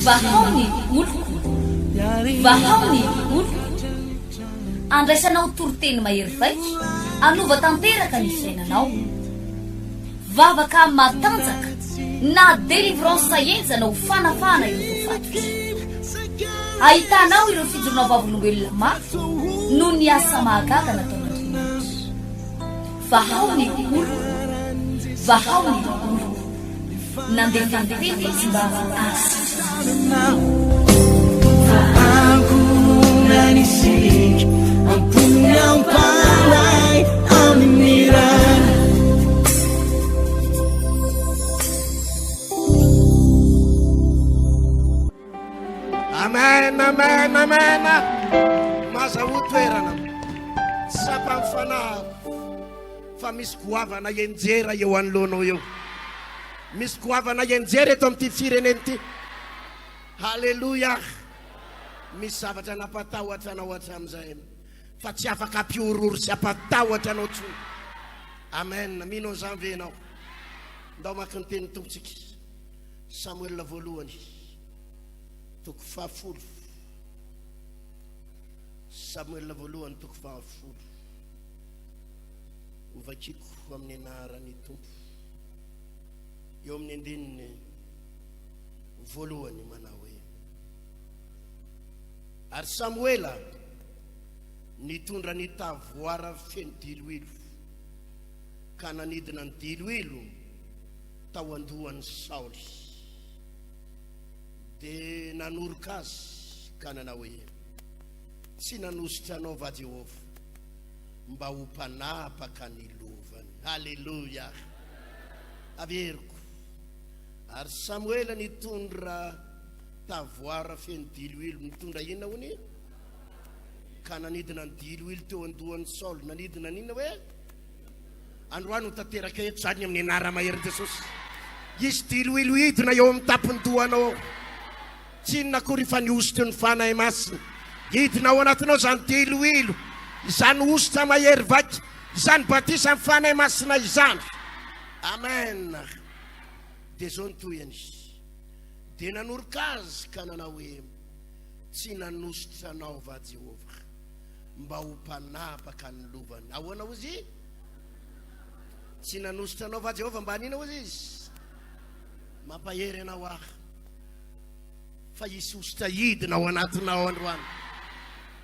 vahaony oloko vahaony oloko andraisanao toroteny mahery vaika anova tanteraka ny fiainanao vavaka matanjaka na délivrance enjana ho fanafana ireo fatotra ahitanao ireo fijorona vavolombelona mafy no ny asa mahagaga nataon'Andriamanitra vahaony oloko vahaony oloko nandefandefety sy mba nanisik ampunyang palay aminiran amen amen amen mazaho toerana sapamfana fa misy goavana enjera eo anoloanao eo misy goavana enjera eto amin'ity fireneny ity halleluja misy zavatra napatahotra anao hatramin'izay fa tsy afaka ampiororo sy apatahotra anao tsony amen mino zanvenao ndao maka ny teny tompotsika Samuel voalohany toko fahafolo Samuel voalohany toko fahafolo ovakiko amin'ny anarany tompo eo amin'ny andininy voalohany manao hoe ary Samuela nitondra ny tavoara feno diloilo ka nanidina ny diloilo tao andohan'ny Saoly de nanoroka azy ka nanao hoe tsy nanositra anao va Jehova mba ho mpanapaka ny lovany halleluja averiko ary Samuela nitondra tavoara feno diloilo nitondra inona hony ka nanidina ny diloilo teo andohan'ny Saoly nanidina ninona hoe androany ho tanteraka eto zany amin'ny anara mahery Jesosy izy diloilo hidina eo amin'ny tapony dohanao tsy inona kory fa niositra ny fanahy masina hidina ao anatinao zany diloilo izany ositra mahery vaika izany batisa amin'ny fanahy masina izany amen de zao nytoyany de nanoroka azy ka nanao hoe tsy nanositra anao va Jehova mba ho mpanapaka ny lovany ahoana ozy tsy nanositra anao va Jehova mba hanina ozy izy mampahery anao fa isy ositra hidina ao anatinao androany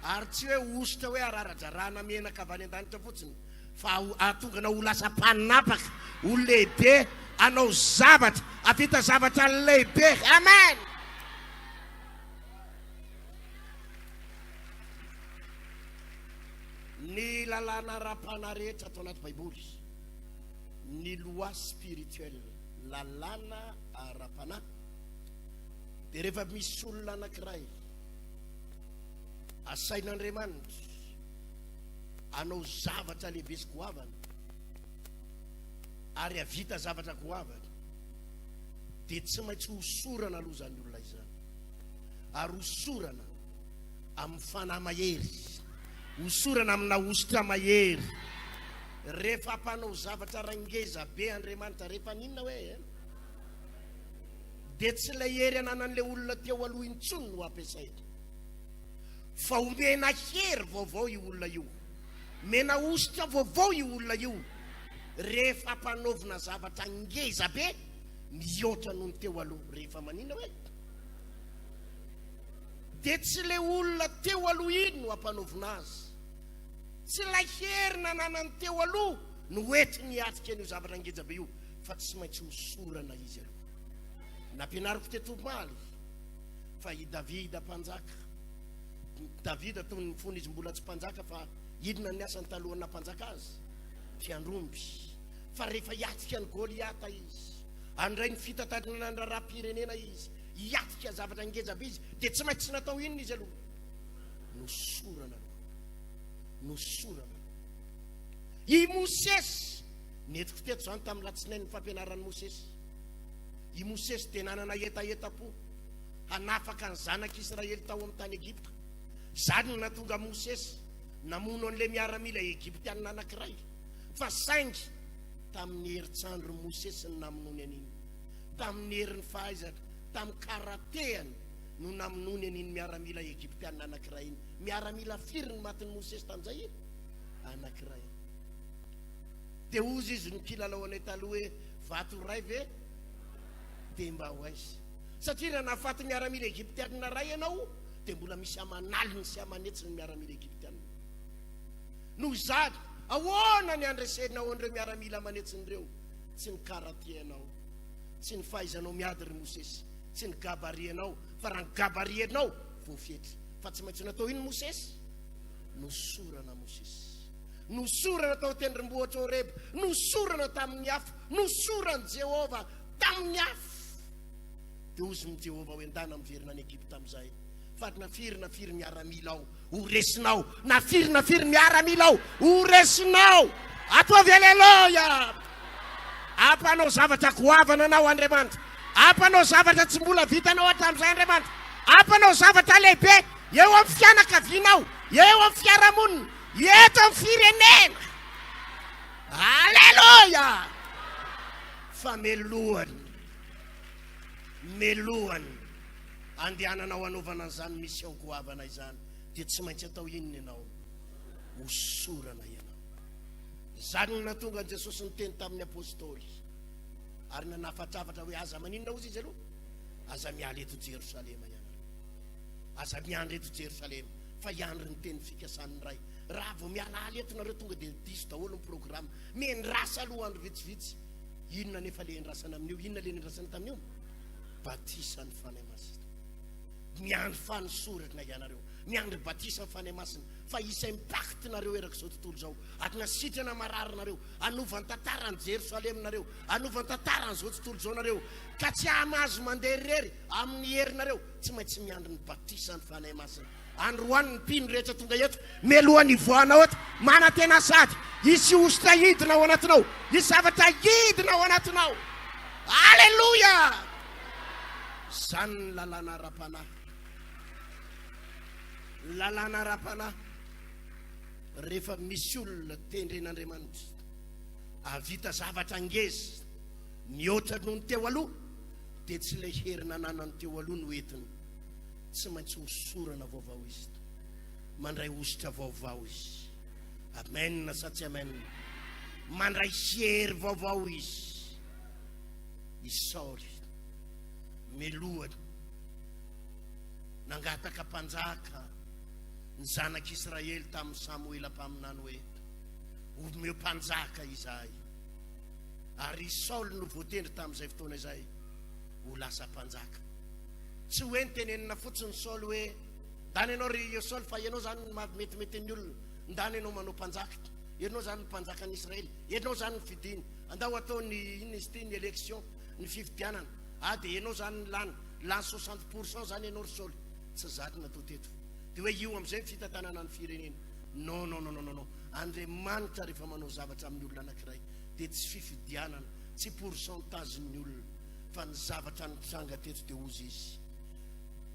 ary tsy hoe ositra hoe araradrarana menaka avy any an-danitra fotsiny fa ahatonga ho lasa mpanapaka ho lehibe anao zavatra avita zavatra lehibe amen ny lalàna ara-pana rehetra atao anaty baiboly ny loi spirituel lalàna ara-pana de rehefa misy olona anankiray asain'Andriamanitra anao zavatra lehibe sy goavana ary avita zavatra goavana de tsy maintsy hosorana aloha zany olona izany ary hosorana amin'ny fanahy mahery hosorana amina ositra mahery rehefa ampanao zavatra rangeza be Andriamanitra rehefa ninona hoe de tsy ilay hery ananan'le olona teo aloha intsony no ampiasaina fa omena hery vaovao io olona io mena ositra vaovao io olona io rehefa mpanaovina zavatra ngeza be mihoatra noho ny teo aloha rehefa manina hoe de tsy le olona teo aloha iny no ampanaovina azy tsy la hery nananany teo aloha no oety niatrika an'io zavatra ngeza be io fa tsy maintsy hosorana izy aloha nampianariko tetombaly fa i Davida mpanjaka Davida toy ny fony izy mbola tsy mpanjaka fa idina ny asany talohana mpanjaka azy mpiandromby fa rehefa hiatrika ny Goliata izy andray ny fitantanana raram-pirenena izy hiatrika zavatra ngeza be izy de tsy maintsy tsy natao inona izy aloha nosorana i Mosesy netiko teto zany tamin'ny latsinainy ny fampianaran'ny Mosesy i Mosesy de nanana etaeta-po hanafaka ny zanak'Israely tao amin'ny tany Egypta zany natonga Mosesy namono an'le miaramila Egyptianina anankiray fa saingy tamin'ny heritrandro Mosesy ny namonony an'iny tamin'ny herin'ny fahaizana, tamin'ny karatehany no naminony an'iny miaramila Egyptianina anankiray iny. Miaramila firy ny matin'ny Mosesy tamin'izay iny? Anankiray. Dia ozy izy ny kilalao anay taloha hoe vato ray ve dia mba ho aizy. Satria raha nahafaty miaramila Egyptianina ray ianao dia mbola misy amanaliny sy amanetsy ny miaramila Egyptianina. Noho izany ahoana ny andresenao an'ireo miaramila amanetsin'ireo? Tsy ny karateanao, tsy ny fahaizanao miady ry Mosesy, tsy ny gabarianao, fa raha ny gabarianao voafetra. Fa tsy maintsy natao iny Mosesy? Nosorana Mosesy, nosorana tao tendrombohitra Horeba, nosorana tamin'ny afo, nosorana Jehova tamin'ny afo. Dia ozy ny Jehova hoe endana miverina any Egypta amin'izay. Fa nafiry miaramila ao ho resinao, nafiry miaramila ao ho resinao. Ataovy aleluia. Ampanao zavatra goavana anao Andriamanitra, ampanao zavatra tsy mbola vitanao hatramin'izay Andriamanitra, ampanao zavatra lehibe eo amin'ny fianakavianao, eo amin'ny fiarahamonina, eto amin'ny firenena. Aleluia. Fa melohany andehananao anaovana an'izany mission goavana izany dia tsy maintsy atao inona ianao? Hosorana ianao. Zany no natonga an Jesosy niteny tamin'ny apôstôly ary nanafatrafatra hoe aza maninona ozy izy aloha? Aza miala eto Jerosalema ianareo, aza miandry eto Jerosalema, fa iandry ny teny fikasany ray. Raha vao miala ala eto nareo tonga dia diso daholo ny programa. Mendrasa aloha andro vitsivitsy. Inona nefa le endrasana amin'io? Inona le endrasana tamin'io? Batisa ny fanahy masina. Miandry fanosorana ianareo, miandry batisa ny fanahy masina. Fa isa impact nareo erak'izao tontolo zao. Ary nasitrana marary nareo, anovany tantarany Jerosalema nareo, anovany tantarany zao tontolo zao nareo. Ka tsy amazo mandeha rery amin'ny herinareo, tsy maintsy miandry ny batisa ny fanahy masina. Androany ny mpino rehetra tonga eto, melohany voanao eto, manantena sady isy ositra hidina ao anatinao, isy zavatra hidina ao anatinao. Aleluia. Zany ny lalàna ara-panahy. Lalàna ara-panahy. Rehefa misy olona tendren'Andriamanitra avita zavatra ngeza mihoatra noho ny teo aloha, dia tsy ilay herina nanany teo aloha no entiny. Tsy maintsy hosorana vaovao izy, mandray ositra vaovao izy. Amen sa tsy amen? Mandray hery vaovao izy. Isaoly melohany nangataka mpanjaka ny zanak'Israely tamin'ny Samuela mpaminany hoe omeo mpanjaka izahay. Ary Saoly no voatendry tamin'izay fotoana izay ho lasa mpanjaka. Tsy hoe nitenenina fotsiny Saoly hoe ndany ianao ry Saoly, fa ianao zany metimety ny olona, ndany ianao manao mpanjaka, ianao zany mpanjaka ny Israely, ianao zany ny fidiny, andao atao ny inona izy ity, ny élection, ny fifidianana. Dia ianao zany lany 60% zany ianao ry Saoly. Tsy zany natao teto. Dia hoe io amin'izay fitantanana ny firenena. Non. Andriamanitra rehefa manao zavatra amin'ny olona anankiray dia tsy fifidianana, tsy pourcentage ny olona, fa ny zavatra nitranga teto dia ozy izy.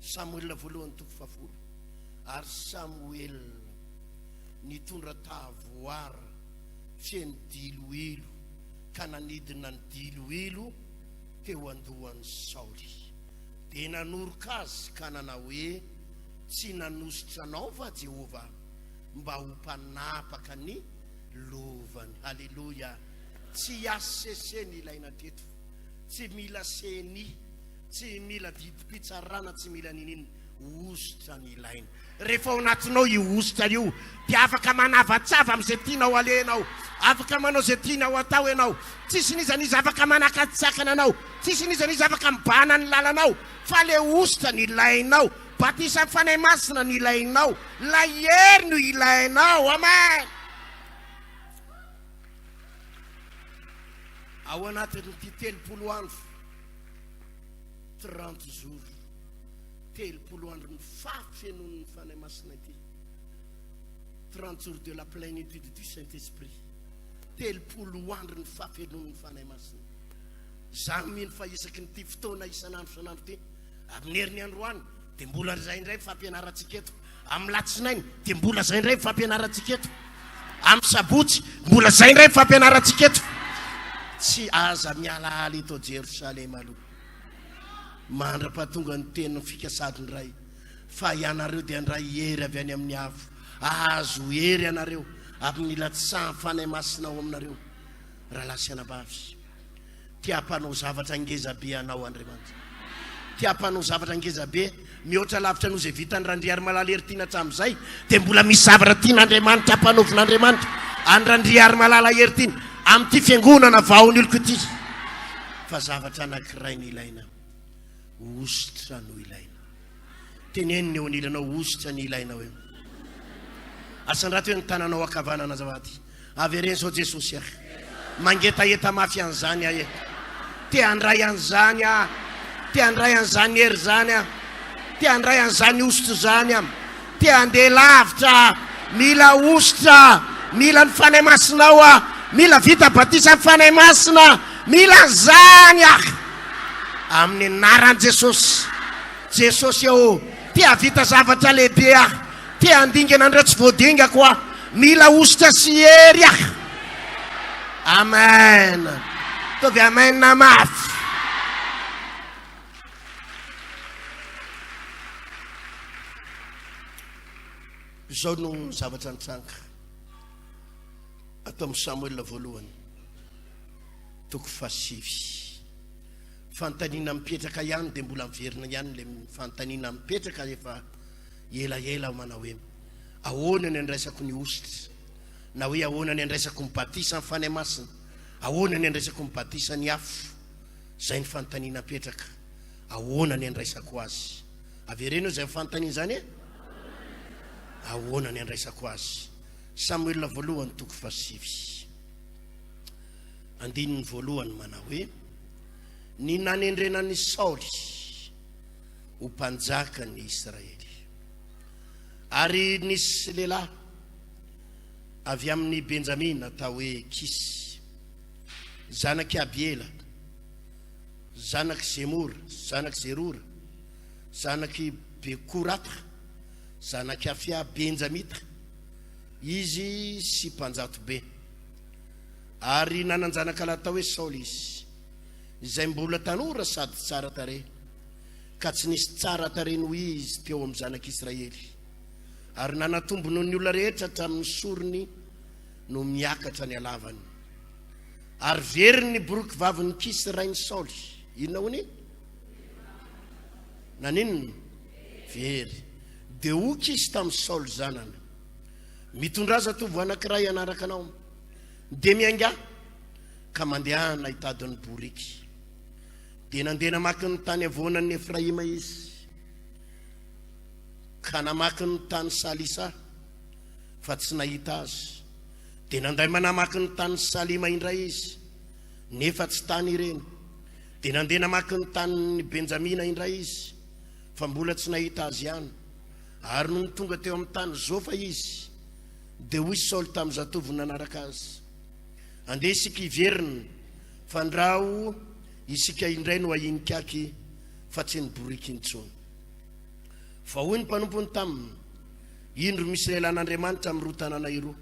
Samuel voalohany 7. Ary Samuel nitondra tavoara feno diloilo ka nanidina ny diloilo teo andohan'ny Saoly. Dia nanoroka azy ka nanao hoe tsy nanositra anao va Jehova mba ho mpanapaka ny lovany. Halleluja. Tsy aseseny ilaina teto, tsy mila seny, tsy mila didipitsarana, tsy mila ninina, ositra ny ilaina. Rehefa ao anatinao io ositra io dia afaka manavatsava amin'izay tianao alenao, afaka manao izay tianao atao ianao. Tsisy nizanizy afaka manakatsakana anao, tsisy nizanizy afaka mibana ny lalanao, fa le ositra ny ilainao, batisa ny fanahy masina ny ilainao, la hery no ilainao. Amen. Ao anatin'ity 30 andro 30 jours, 30 andro ny fafenon'ny fanahy masina ity, 30 jours de la plénitude du Saint-Esprit, 30 andro ny fafenon'ny fanahy masina. Zany mino fa isaky nyty fotoana isanandro ty, amin'ny herin'ny androany dia mbola zay indray fampianaratsika eto, amin'ny latsinainy dia mbola zay indray fampianaratsika eto, amin'ny sabotsy mbola zay indray fampianaratsika eto. Tsy aza miala ala eto Jerosalema aloha. mandra-pahatonga ny tena fikasady ray fa ianareo dia andray hery avy any amin'ny avo azo hery ianareo amin'ny latsaha fanahy masina ao aminareo raha lasianabavy tia mpanao zavatra ngezabe anao Andriamanitra tia mpanao zavatra ngezabe mihoatra lavitra no zay vitany randriary malala hery tiana hatramin'izay dia mbola misy zavatra tian'Andriamanitra hampanaovin'Andriamanitra andrandriary malala hery tiana amin'ity fiangonana vaony oloko ity fa zavatra anankiray ny ilaina ositra no ilaina teneniny eo anilanao ositra ny ilainao eo asandrato hoe ny tananao akavanana zavady avy reny zao Jesosy mangetaeta mafy an'izany ahe te andray an'izany te andray an'izany hery zany te andray an'izany ositra zany te andeha lavitra mila ositra mila ny fanahy masinao mila vita batisa ny fanahy masina mila zany amin'ny anaran Jesosy Jesosy eo te havita zavatra lehibe te handingana andreo tsy voadinga koa mila ositra sy hery amen tovy amen na mafy zao no zavatra nitsanga atao amin'ny Samuel voalohany toko 7 fantaniana mipetraka ihany dia mbola miverina ihany le fantaniana mipetraka efa elaela manao hoe ahoana ny andraisako ny ositra na hoe ahoana ny andraisako mibatisa ny fanahy masina ahoana ny andraisako mibatisa ny afo zay ny fantaniana mipetraka ahoana ny andraisako azy avereno zay fantaniana zany ahoana ny andraisako azy Samuel voalohany toko 7 andininy voalohany manao hoe ny nanendrenany Saoly ho mpanjaka ny Israely ary nisy lehilahy avy amin'ny Benjamina atao hoe Kisy zanaky Abiela zanaky Zemora zanaky Zerora zanaky Bekorata zanaky Afia Benjamita izy sy mpanjato be ary nananjanaka lahy atao hoe Saoly izy izay mbola tanora sady tsara tare ka tsy nisy tsara tare noho izy teo amin'ny zanak'Israely ary nanatombo noho ny olona rehetra hatramin'ny sorony no miakatra ny alavany ary very ny boroky vaviny Kisy rainy Saoly inona hony naninona very dia ho Kisy tamin'ny Saoly zanany mitondra aza tovo anankiray anaraka anao dia mianga ka mandehana hitadiny boriky dia nandeha namaky ny tany avonan'ny Efraima izy ka namaky ny tany Salisa fa tsy nahita azy dia nanday manamaky ny tany Salima indray izy nefa tsy tany ireny dia nandeha namaky ny tany Benjamina indray izy fa mbola tsy nahita azy ihany ary no tonga teo amin'ny tany Zofa izy dia hoy Saoly tamin'ny zatovo nanaraka azy andeha isika hiverina fandrao isika indray no ahinikaiky fa tsy ny boriky intsony fa hoy ny mpanompony taminy indro misy lehilahy n'Andriamanitra amin'ny roa tanàna iroa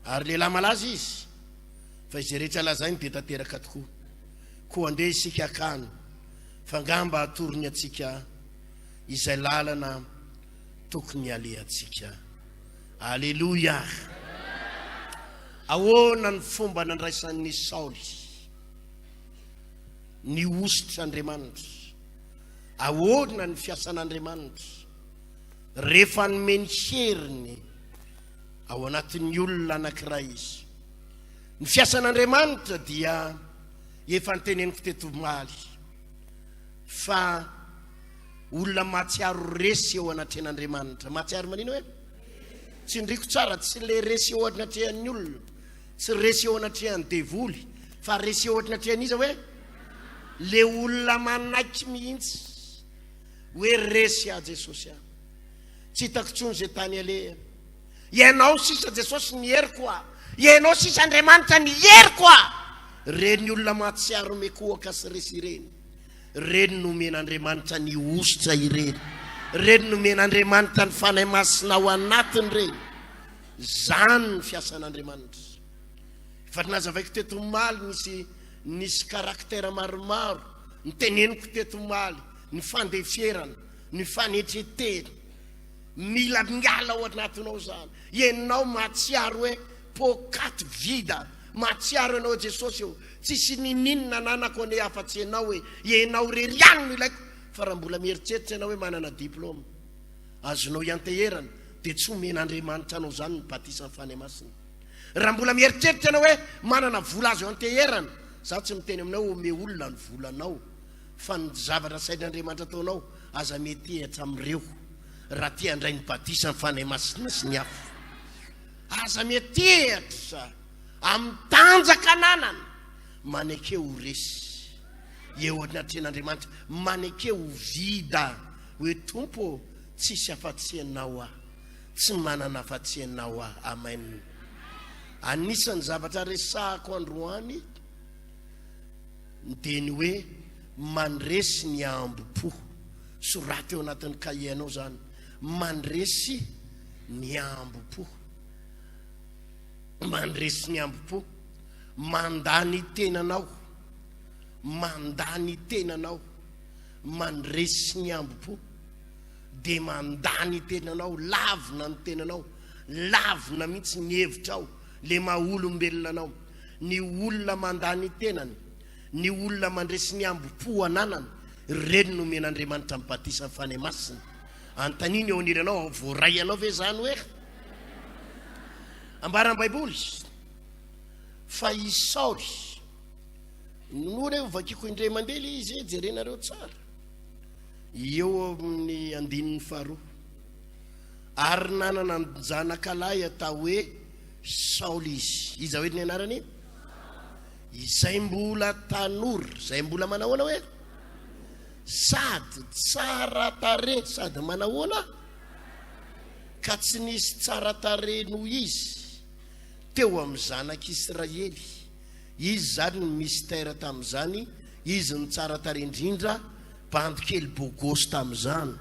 ary lehilahy malaza izy fa izay rehetra lazainy dia tanteraka tokoa koa andeha isika akany fa ngamba hatorony atsika izay lalana tokony alehantsika Alleluia ahoana ny fomba nandraisan'ny Saoly ny ositr'Andriamanitra ahoana ny fiasan'Andriamanitra rehefa nomeny heriny ao anatin'ny olona anankiray izy ny fiasan'Andriamanitra dia efa nyteneniko teto omaly fa olona mahatsiaro resy eo anatrehan'Andriamanitra mahatsiaro manino hoe tsy ndriko tsara tsy le resy eo anatrehan'ny olona tsy resy eo anatrehan'ny devoly fa resy eo anatrehan'iza hoe le olona manaiky mihitsy hoe resy Jesosy tsy hitako tsony zay tany aleha ianao sisa Jesosy ny heriko ianao sisa Andriamanitra ny heriko reny olona mahatsiaro mekoaka sy resy ireny reny nomen'Andriamanitra ny ositra ireny reny nomen'Andriamanitra ny fanahy masina ao anatiny reny zany ny fiasan'Andriamanitra fa nazavaiko teto maly nisy karaktera maromaro ny teneniko teto maly ny fandefierana ny fanetretera mila miala ao anatinao zany ianao mahatsiaro hoe pokaty vida mahatsiaro ianao Jesosy eo tsisy nininona nanako ane afa-tsy ianao hoe ianao reriany no ilaiko fa raha mbola mieritreritra ianao hoe manana diplôma azonao ianteherana dia tsy omen'Andriamanitra anao zany ny batisa ny fany masina raha mbola mieritreritra ianao hoe manana vola azo anteherana za tsy miteny aminao ome olona ny volanao fa ny zavatra sain'Andriamanitra ataonao aza mety ehatra amin'ireo raha tia andray ny batisa ny fany masina sy ny hafa aza mety ehatra amin'ny tanjaka nanana manekeo resy eo anatren'Andriamanitra manekeo vida hoe tompo tsisy afa-tsy ianao tsy manana afa-tsy ianao amen anisan'ny zavatra resahako androany dia ny hoe mandresy ny ambo-po soraty eo anatin'ny kahianao zany mandresy ny ambo-po mandresy ny ambo-po mandany tenanao mandany tenanao mandresy ny ambo-po dia mandany tenanao lavina ny tenanao lavina mihitsy ny hevitrao le maha-olombelona anao ny olona mandany tenany ny olona mandresy ny ambo-po ananany reny no men'Andriamanitra ny batisa ny fany masina antaniny eo aniranao voaray anao ve zany hoe ambaran'ny baiboly fa i Saoly nory vakiko indray mandeha izy jerenareo tsara eo amin'ny andininy faharoa ary nanana ny zanakalahy atao hoe Saoly izy hoe ny anarany izay mbola tanora izay mbola manahoana hoe sady tsara tare sady manahoana ka tsy nisy tsara tare noho izy teo amin'ny zanak'Israely izy zany ny mystère tamin'izany izy ny tsara tare indrindra bandikely bogosy tamin'izany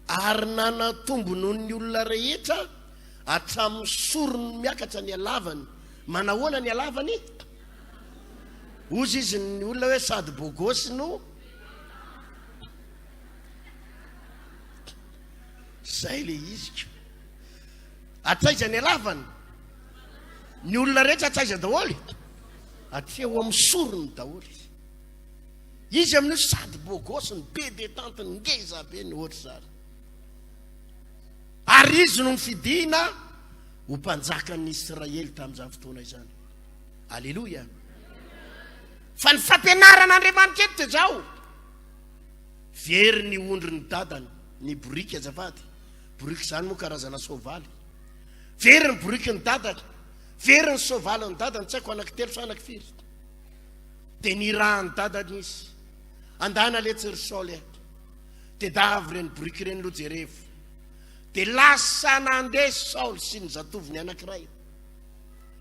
ary nanatombo noho ny olona rehetra hatramin'ny sorony miakatra ny alavany manahoana ny alavany ozy izy ny olona hoe sady bogosy no zay le izy atraiza ny alavany ny olona rehetra atraiza daholy atreo amin'ny sorony daholy izy amin'io sady bogosy ny be detante ny ngeza be ny ohatra zany ary izy no mifidina ho mpanjakan'ny Israely tamin'izany fotoana izany alleluia fa ny fampianaran'Andriamanitra eto dia zao very ny ondry ny dadany ny borika azafady borika zany moa karazana soavaly very ny borika ny dadany very ny soavaly ny dadany tsy haiko anankitelo sa anankifiry dia ny raha ny dadany izy andana letsiry Saoly dia davy reny borika reny lo jerevo dia lasa nandeha Saoly sy ny zatoviny anankiray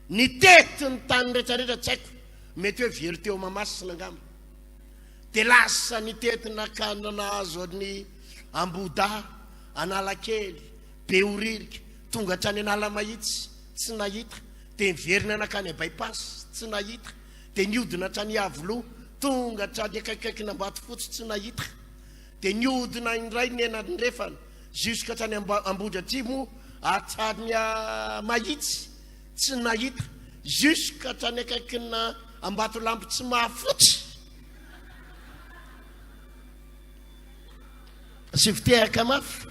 ny tety ny tany rehetrarehetra tsy haiko mety hoe very teo mamasina angamba dia lasa ny tety nakanana azo ny Amboda Analakely Beoririka tonga hatrany Anala Mahitsy tsy nahita dia niverina anakany bypass tsy nahita dia niodina hatrany Avoloa tonga hatrany akaikaikina Ambatofotsy tsy nahita dia niodina indray ny enanyrefana jusqu'à hatrany Ambodratrimo hatrany Mahitsy tsy nahita jusqu'à hatrany akaikina Ambatolampo tsy mahafotsy sy fitehaka mafy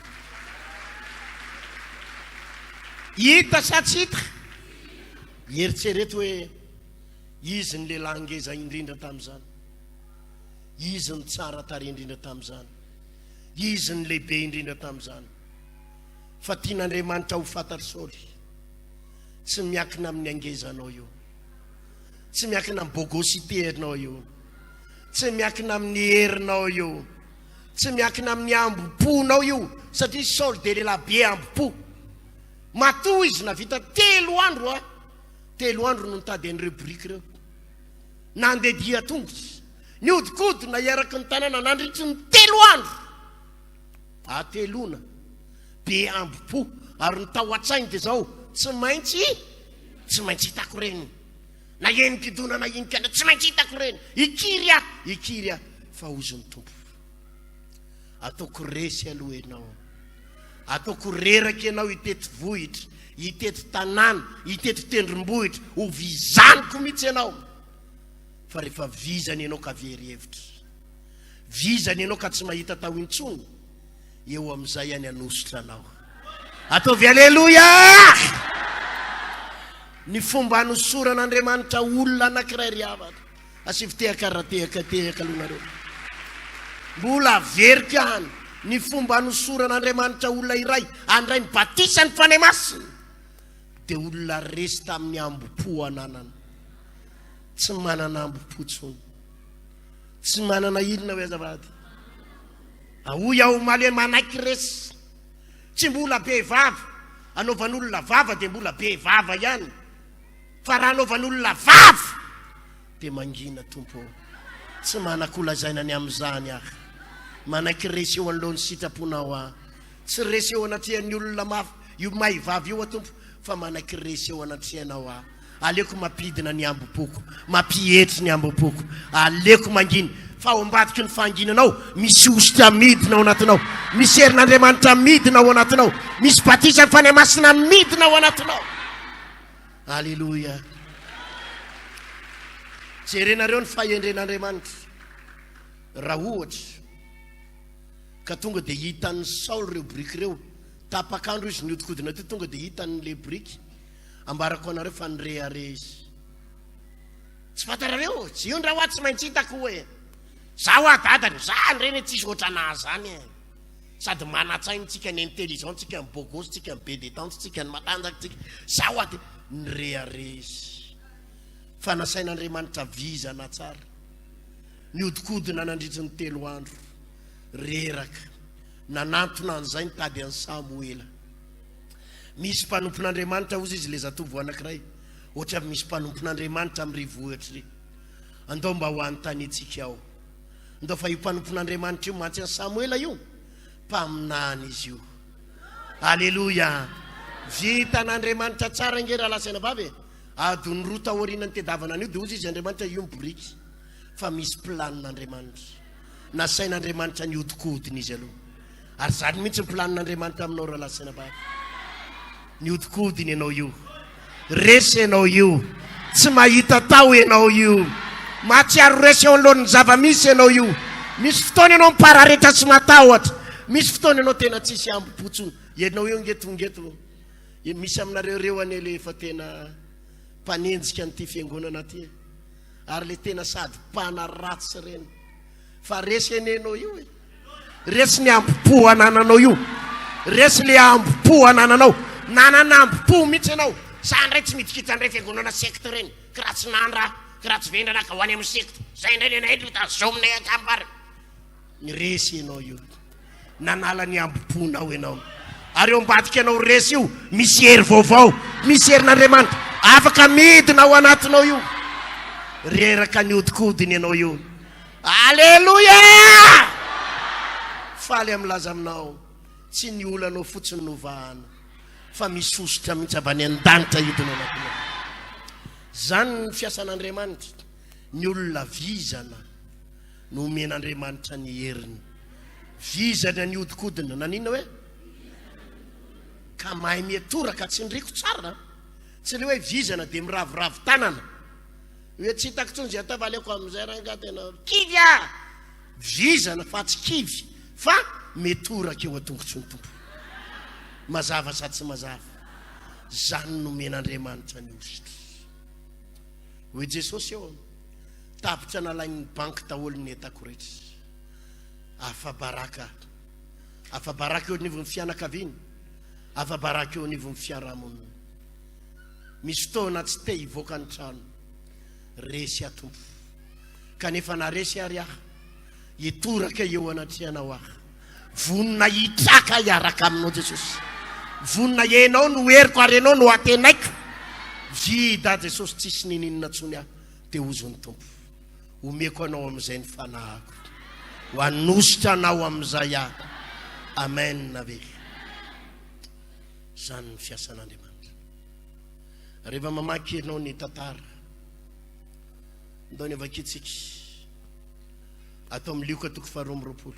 hita sa tsy hita eritsereto hoe izy ny lehilahy ngeza indrindra tamin'izany izy ny tsara tare indrindra tamin'izany izy ny lehibe indrindra tamin'izany fa tian'Andriamanitra ho fantatry Saoly tsy miakina amin'ny angezanao io tsy miakina amin'ny bogosité anao io tsy miakina amin'ny herinao io tsy miakina amin'ny ambo-ponao io satria Saoly dia lehilahy be ambo-po matoa izy navita 3 andro no nitady ny rubrique reo nandeha dia tongotra niodikodina iaraka ny tanàna nandritry ny 3 andro atelona be ambo-po ary ny tao an-tsainy dia zao tsy maintsy hitako reny na enikidona na enikana tsy maintsy hitako reny ikiry fa ozony tompo. Ataoko resy aloha ianao, ataoko reraka ianao hitety vohitra, hitety tanàna, hitety tendrombohitra, ho vizaniko mihitsy ianao. Fa rehefa vizany ianao ka very hevitra, vizany ianao ka tsy mahita tao intsony, eo amin'izay any anositra anao. Ataovy aleluia! Ny fomba anosoran'Andriamanitra olona anankiray ry havana, asivitehaka rahatehaka alonareo. Mbola verika hany ny fomba anosoran'Andriamanitra olona iray andray ny batisany fanahy masina, dia olona resy tamin'ny ambo-po ananana, tsy manana ambo-po tsony, tsy manana inona hoe azavady. Ahoy aho male manaiky resy, tsy mbola be vava, anaovan'olona vava dia mbola be vava ihany, fa raha anaovan'olona vava dia mangina tompo, tsy manakolazaina ny amin'izany aho. Manaiky resy eo anoloan'ny sitraponao aho, tsy resy eo anatrehan'ny olona io mahay vava io tompo, fa manaiky resy eo anatrehanao aho. Aleko mampidina ny ambopoko, mampietry ny ambopoko, aleko mangina. Fa ao ambadiky ny fanginanao, misy ositra midina ao anatinao, misy herin'Andriamanitra midina ao anatinao, misy batisany fanahy masina midina ao anatinao. Alleluia. Jerenareo ny fahendren'Andriamanitra. Raha ohatra ka tonga dia hitan'ny Saoly reo briky reo, tapakandro izy niodikodina teo, tonga dia hitan'le briky, ambarako anareo fa nirehare izy. Tsy fantarareo, tsy io ny raha tsy maintsy hitako hoe zaho adadany, zany reny tsisy ohatrana zany. Sady manatsaintsika ny intelligent, tsika ny bogos, tsika ny be détente, tsika ny matanjaka, tsika zaho aty nirehare izy. Fa nasain'Andriamanitra vizana tsara, niodikodina nandritra ny 3 andro, reraka nanantona an'izay nitady an'i Samuela. Misy mpanompon'Andriamanitra ozy izy le zatovo anankiray, ohatra misy mpanompon'Andriamanitra amin'ny rivohitra, andao mba ho anontanitsika ao. Andao fa io mpanompon'Andriamanitra io mantsy an'i Samuela io, mpaminany izy io. Alleluia. Vitan'Andriamanitra tsara ingera lasaina vavy, adony roa taoriana ny tedavana an'io, dia ozy izy Andriamanitra io miboriky, fa misy planin'Andriamanitra. Nasain'Andriamanitra niodikodiny izy aloha, ary zany mihitsy ny planin'Andriamanitra aminao raha lasaina vavy. Niodikodiny ianao io, resy ianao io, tsy mahita tao ianao io, mahatsiaro resy eo anoloan'ny zava-misy ianao io. Misy fotoana ianao mipararetra tsy matahotra, misy fotoana ianao tena tsisy ambo-potsony. Ianao io ngetongeto, misy aminareo reo ane le efa tena mpanenjika n'ity fiangonana ty, ary le tena sady mpana ratsy reny, fa resy enenao io e, resy ny ambo-po anananao io, resy le ambo-po anananao, nanana ambo-po mihitsy ianao. Sandray tsy midikita andray fiangonana secte reny, kiratsy nandra, kiratsy vendrana ka ho any amin'ny secte, zay indray lenay lota zao aminay akambary. Ny resy ianao io, nanala ny ambo-ponao ianao, ary eo ambadika ianao resy io, misy hery vaovao, misy herin'Andriamanitra afaka midina ao anatinao io, reraka niodikodiny ianao io. Alleluia! Faly amlaza aminao, tsy ny olanao fotsiny novahana, fa misy ositra mihitsy avy any an-danitra idina anatinao. Zany ny fiasan'Andriamanitra, ny olona vizana no omen'Andriamanitra ny heriny. Vizana ny odikodina, nanina hoe ka mahay miatoraka, tsy niriko tsara, tsy le hoe vizana dia miravoravo tanana, hoe tsy hitako tsony zay atao valeko amin'izay raha tena kivy a, vizana fa tsy kivy, fa miatoraka eo an-tongotsony tompo, mazava sady tsy mazava. Zany no omen'Andriamanitra ny ositra. Hoe Jesosy eo tapitra nalain'ny banky daholo ny entako rehetra, afa-baraka, afa-baraka eo anivon'ny fianakaviany, afa-baraka eo anivon'ny fiarahamonina. Misy fotoana tsy te hivoaka ny trano, resy atompo, kanefa na resy ary aho, hitoraka eo anatrehanao aho, vonina hitraka hiaraka aminao Jesosy, vonina ianao no heriko ary ianao no atenaiko. Vida Jesosy tsisy nininona tsony aho, dia ozony tompo, omeko anao amin'izay ny fanahako, ho anositra anao amin'izay aho. Amen nave. Zany ny fiasan'Andriamanitra. Rehefa mamaky ianao ny tantara, ndao ny avakitsika, atao amin'ny lioka toko faharoa amby roapolo.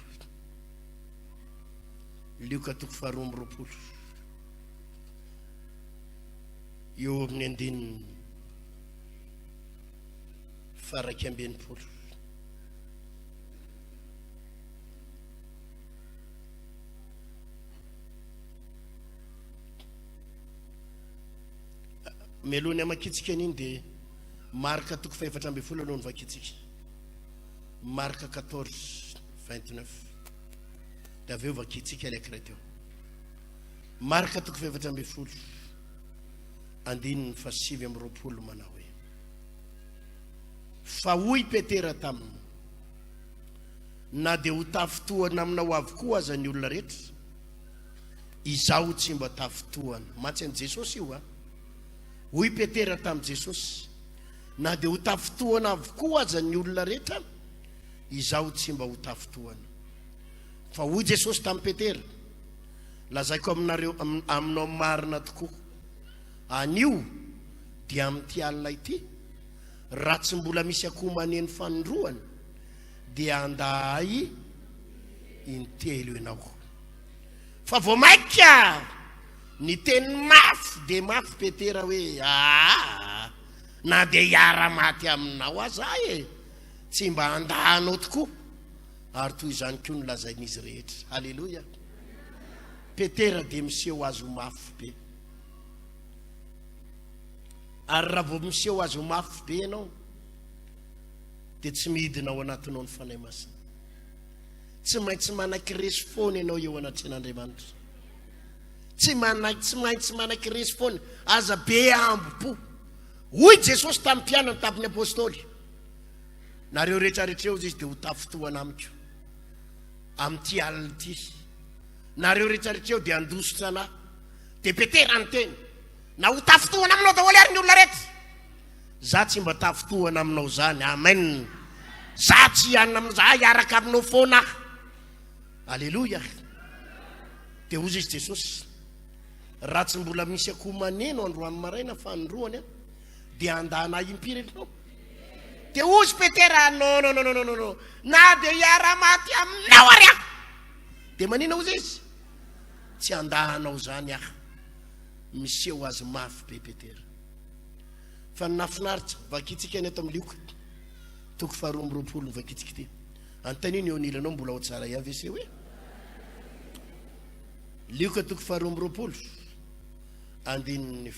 Lioka toko faharoa amby roapolo. Eo amin'ny andininy faraiky amby enimpolo. Melohany amakitsika an'iny dia marka toko faefatra amby folo aloha ny vakitsika. Marka 14:29. Dia avy eo vakitsika ilay kreteo. Marka toko faefatra amby folo andininy fasivy amby roapolo manao hoe fa hoy Petera taminy, na dia ho tafotohana aminao avokoa aza ny olona rehetra, izaho tsy mba tafotohana. Matsy an' Jesosy io a. Hoy Petera tamin'i Jesosy, na dia ho tafotohana avokoa aza ny olona rehetra, izaho tsy mba ho tafotohana. Fa hoy Jesosy tamin'i Petera, lazaiko aminareo aminao marina tokoa, anio dia amin'ity alina ity, raha tsy mbola misy akoho maneny fanondroany, dia andahay intelo ianao. Fa vao maika ny teny mafy dia mafy Petera hoe na dia hiara maty aminao azahy tsy mba andahanao tokoa. Ary toy izany koa nolazain'izy rehetra. Halleluja. Petera dia miseho azo mafy be. Ary raha vao miseho azo mafy be ianao dia tsy midina ao anatinao ny fanahy masina. Tsy maintsy manan-kiresy foana ianao eo anatren'Andriamanitra. Tsy maintsy manan-kiresy foana, aza be ambo-po. Hoy Jesosy tamin'ny mpianany tamin'ny apôstôly, nareo rehetrarehetra eo izy dia ho tafotohana amiko amin'ity alina ity. Nareo rehetrarehetra eo dia handositra anahy. Dia Petera nyteny, na ho tafotohana aminao daholo ary ny olona rehetra, za tsy mba tafotohana aminao zany. Amen. Za tsy hianina amin'za hiaraka aminao foana. Alleluja. Dia hozy izy Jesosy, raha tsy mbola misy akoho maneno androany maraina fanondroany dia andahanay impiry ianao. Dia hozy Petera, no, na dia hiara maty aminao ary aho. Dia manina hozy izy, tsy andahanao zany aho. Miseho azy mafy be Petera. Fa nafinaritra vakitsika ny eto amin'ny lioka toko faharoa amby roapolo ny vakitsika ity. Antaniny eo anilanao mbola ao tsara ihany vese hoe lioka toko faharoa amby roapolo andininy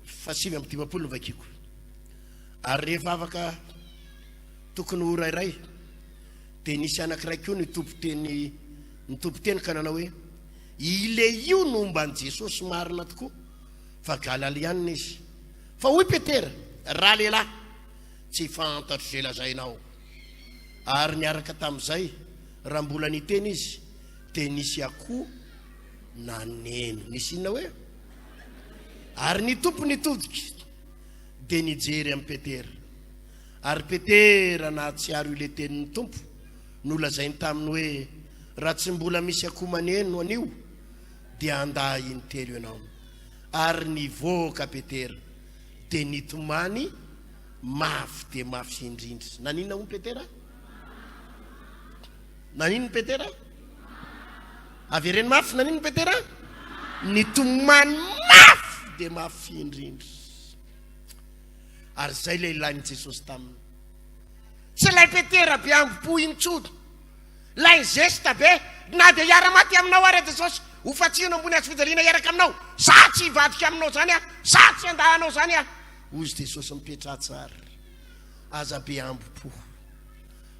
fasivy amby dimapolo ny vakiko. Ary rehefa afaka tokony ho rairay dia nisy anankiray koa ny tompo-teny ka nanao hoe ile io no omban'i Jesosy marina tokoa fa Galaliana izy. Fa hoy Petera, raha lehilahy tsy fantatro zay lazainao. Ary niaraka tamin'izay raha mbola niteny izy dia nisy akoho naneno. Nisy inona hoe? Ary ny tompo nitodika dia nijery amin'ny Petera. Ary Petera nahatsiaro ile tenin'ny tompo nolazainy taminy hoe raha tsy mbola misy akoho maneno anio dia andahy intelo ianao. Ary nivoaka Petera dia nitomany mafy dia mafy indrindra. Naninona hono Petera? Naninona Petera? Avereny mafy. Naninona Petera? Nitomany mafy dia mafy indrindra. Ary zay lehilahy ny Jesosy taminy. Tsy lay Petera be ambo-po intsony, lay zesta be, na dia hiara maty aminao ary Jesosy, ho fatsihana ambony azo fijaliana hiaraka aminao, sa tsy hivadika aminao zany aho, sa tsy andahanao zany aho. Hozy Jesosy mipetra tsara, aza be ambo-po,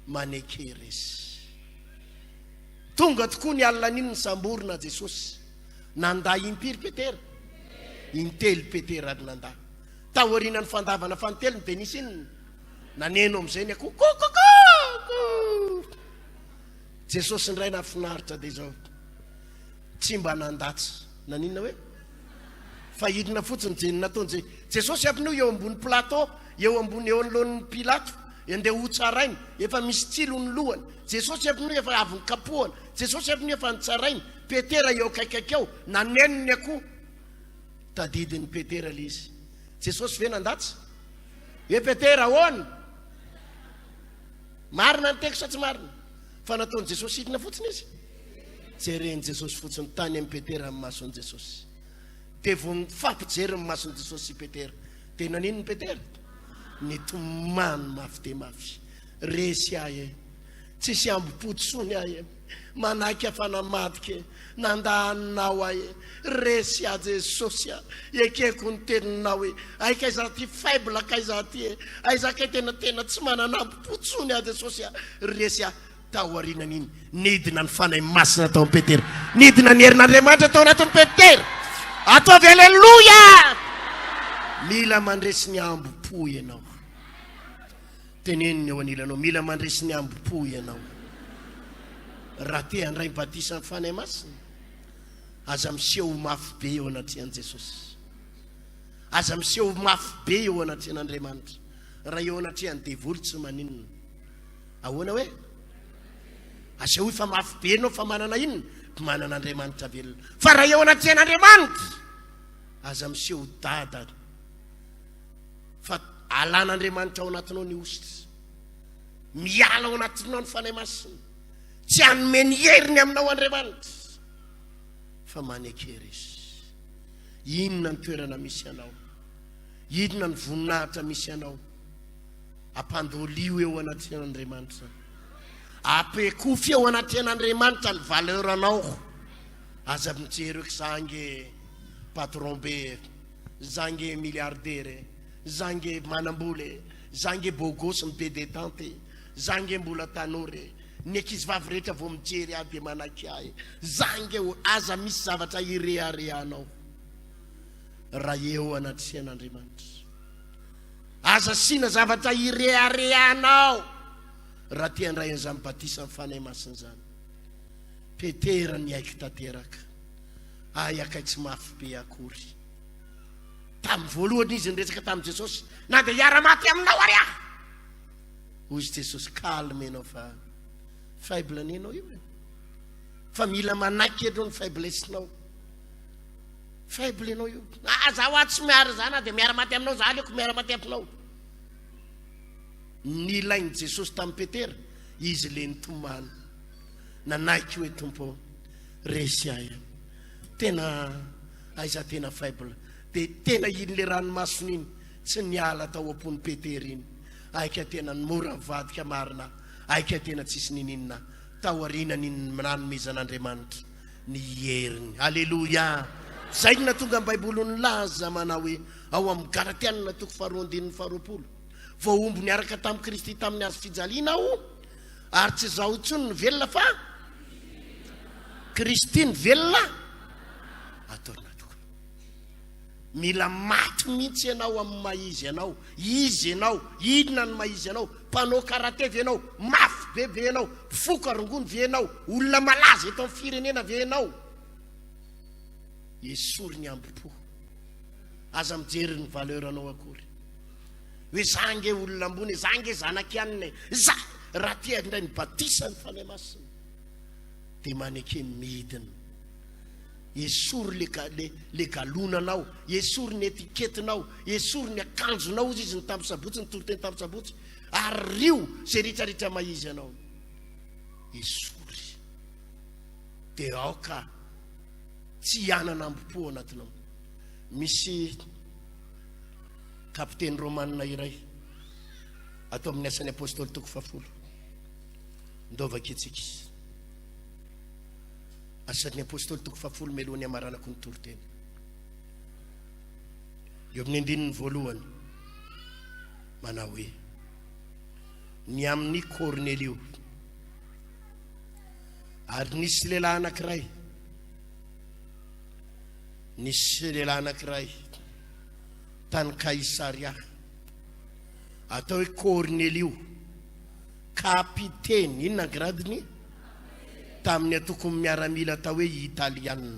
manekeresy. Tonga tokoa ny alina an'iny ny samborina Jesosy. Nanday impiry Petera? Intelo Petera ary nanday. Taoriana ny fandavana fantelony dia nisy iny naneno amin'izay ny akoho kokokoko. Jesosy ndray nafinaritra dia izao, tsy mba nandatsy. Naninona hoe? Fa hidina fotsiny jeny nataony Jesosy avy eo ambony plateau, eo ambony eo anoloan'ny Pilato, andeha ho tsarainy, efa misy tsilo ny lohany. Jesosy avy efa avy nikapohana. Jesosy avy efa nitsarainy. Petera eo akaikakeo naneno ny akoho. Tadidiny Petera l'izy, Jesosy ve nandatsy hoe Petera ahoana marina ny teko sa tsy marina fa nataony Jesosy hidina fotsiny izy jereny Jesosy fotsiny tany amin'ny Petera amin'ny mason'i Jesosy dia vao mifampijery ny mason'i Jesosy sy Petera tena nino ny Petera nitomany mafy dia mafy resy ahy tsisy ambopotsony ahy manaky afanamadika nandahanao ahy resy a Jesosy ekeko ny teninao hoe aika iza ty faible ka iza ty aizakay tena tsy manana ambopotsony a Jesosy resy a tao arinan'iny nidina ny fanay masina tao Petera nidina ny herin'Andriamanitra tao anatin'ny Petera ataovy aleluia mila mandresy ny ambopo ianao teneniny eo anilanao mila mandresy ny ambopo ianao raha te handray batisa ny fanay masina aza miseho mafy be eo anatrian'i Jesosy aza miseho mafy be eo anatrian'Andriamanitra raha eo anatrian'ny devoly tsy maninona ahoana hoe aseho fa mafy be anao fa manana inona manan'Andriamanitra velona fa raha eo anatrian'Andriamanitra aza miseho dada fa alan'Andriamanitra ao anatinao ny ositra miala ao anatinao ny fanay masina tsy hanome ny heriny aminao Andriamanitra fa manekery izy inona ny toerana misy anao inona ny voninahitra misy anao ampandolio eo anatin'Andriamanitra apekofy eo anatin'Andriamanitra ny valeur anao aza mijery hoe zange patron be zange milliardaire zange manambole zange bogosy be détente zange mbola tanore ny ankizy vavy rehetra vao mijery aby manaky ahy zange aza misy zavatra ireharehanao raha eo anatrian'Andriamanitra aza sina zavatra ireharehanao raha tia andray an'izany batisa amin'ny fanay masina zany Petera ny aiky tanteraka ay akay tsy mafy be akory tamin'ny voalohany izy niresaka tamin'i Jesosy na dia hiara-maty aminao ary aho hoy izy Jesosy calme anao fa faible nenao io fa mila manaky anao ny faiblessinao faible anao io zaho ato tsy miara zany dia miara-maty aminao za aleoko miara-maty aminao ny ilainy Jesosy tamin'ny Petera izy le nitomany nanaiky hoe tompo resy ahy tena aiza tena faible dia tena iny le ranomasony iny tsy niala tao am-pony Petera iny aika tena ny mora mivadika marina aika tena tsisy nininina tao arinan'iny nanomezan'Andriamanitra ny heriny halleluia zay na tonga amin'ny baiboly nilaza manao hoe ao amin'ny Galatiana toko 4:20 vao ombo niaraka tamin'i Kristy tamin'ny hazo fijaliana aho ary tsy zaho intsony ny velona fa Kristy ny velona ataona tokoa mila maty mihitsy ianao amin'ny maizy ianao izy ianao inona ny maizy ianao mpanao karate ve ianao mafy bebe ianao foko arongony ve ianao olona malaza eto amin'ny firenena ve ianao esory ny ambopo aza mijery ny valeur anao akory hoe zange olona ambony zange zanaky anina za raha tia ndray ny batisa ny fanay masina dia maneke midina esory le galonanao esory ny etiketinao esory ny akanjonao izy ny tamposabotsy ny toroteny tamposabotsy ary rio zay ritraritra maizy anao esory dia aoka tsy hianana ambopo anatinao misy kapiteny romanina iray atao amin'ny asan'ny apôstôly toko 10 ndovaka itsika asan'ny apôstôly toko 10 melohany amaranako ny toroteny eo amin'ny andininy voalohany manao hoe ny amin'ny Kornelio ary nisy lehilahy anankiray tany Kaisaria atao hoe Kornelio kapiteny inona gradiny tamin'ny atokony miaramila atao hoe italiana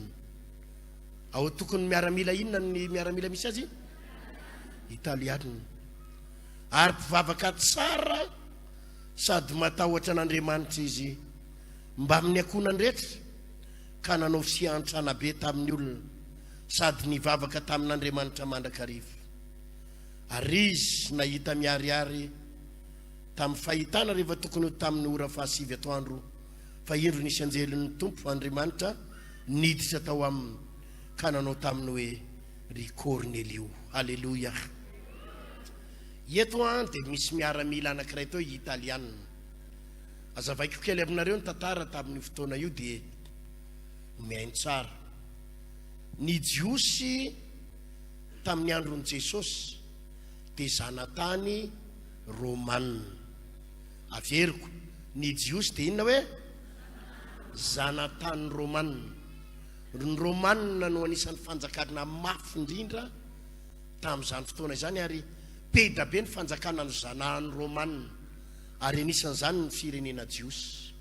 ao tokony miaramila inona ny miaramila misy azy italiana ary mpivavaka tsara sady matahotra an'Andriamanitra izy mba amin'ny akonany rehetra ka nanao fiantrana be tamin'ny olona sady nivavaka tamin'Andriamanitra mandrakariva ary izy nahita miariary tamin'ny fahitana rehefa tokony tamin'ny ora fahasivy atoandro fa indro nisy anjelin'ny tompo Andriamanitra niditra tao aminy ka nanao taminy hoe ry Cornelio. Halleluja. Eto dia misy miaramila anankiray tao italiana. Azavaiko kely aminareo ny tantara tamin'ny fotoana io dia mihaino tsara. Ny jiosy tamin'ny andron'i Jesosy dia zanatany Romanina. Averiko, ny jiosy dia inona hoe zanatany Romanina. Ny Romanina no anisan'ny fanjakana mafy indrindra tamin'izany fotoana izany ary peda be ny fanjakana ny zanahany Romanina ary anisan'izany ny firenena jiosy.